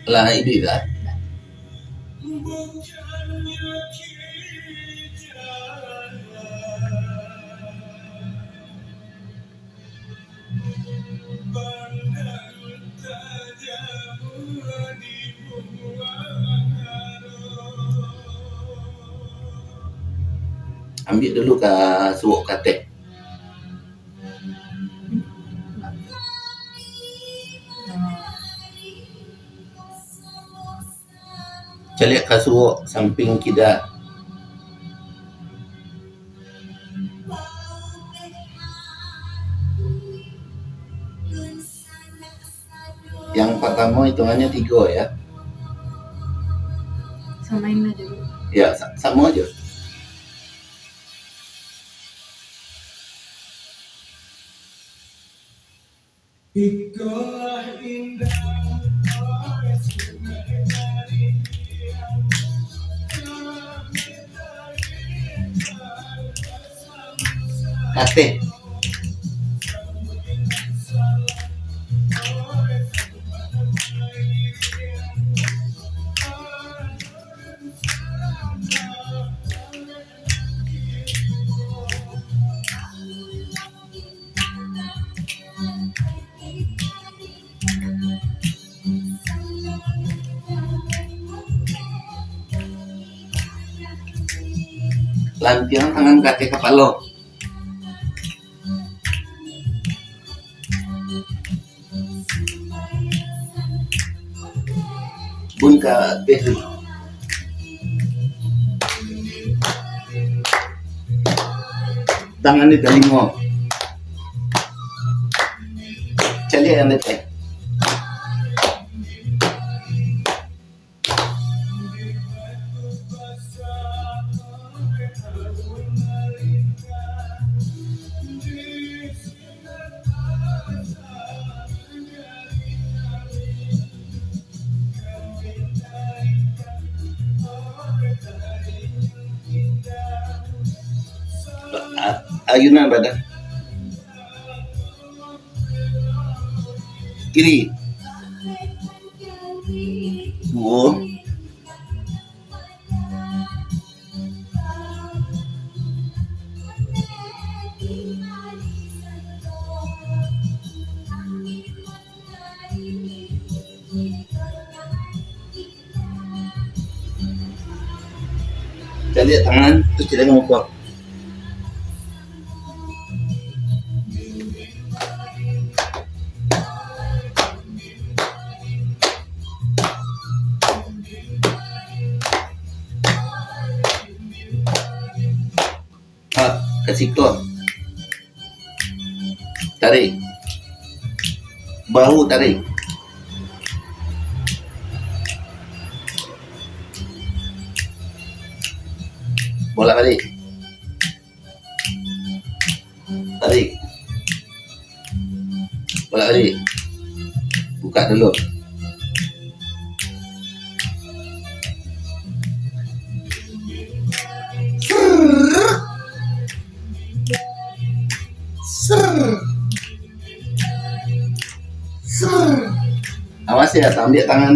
Lah ini kan. Ambil dulu ke suwok katek. Calik ke suwok samping kita. Yang pertama hitungannya 3 ya. Samain aja dulu. Ya, sama aja. Kate. Lampion tangan kaki kepala. Bun ke tehu. Tangan di telinga. Calik yang detek. Ayunan badan kiri 2 cari tangan terus kita ngukuk. Ke situ tarik bahu, tarik bolak balik, tarik bolak balik, buka dulu. Awas ya, ambil tangan.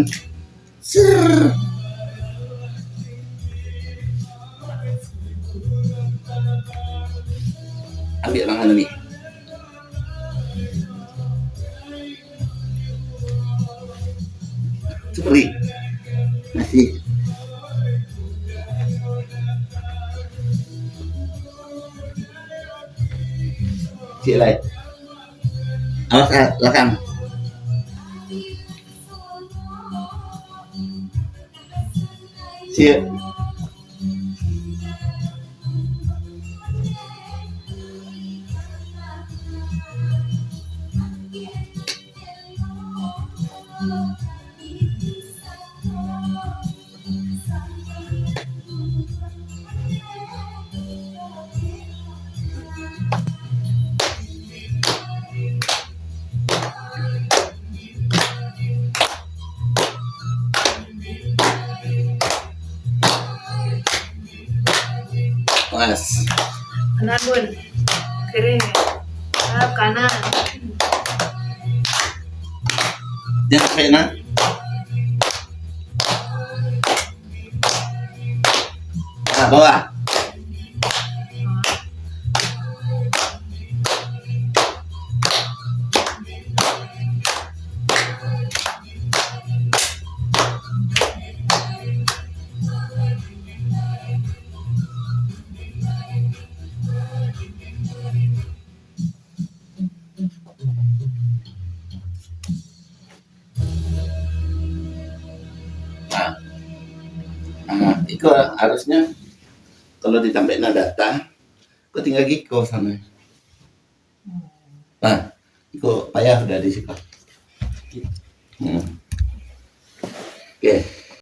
Ambil tangan ini. Seperti masih. Cik lain. Awas belakang. Cik. Mas. Kanan bun, kiri, kanan. Jangan sampai nak. Nah, bawah. Nah, itu harusnya kalau ditambahin data, kok tinggal giko sana. Nah, itu payah udah di situ. Oke.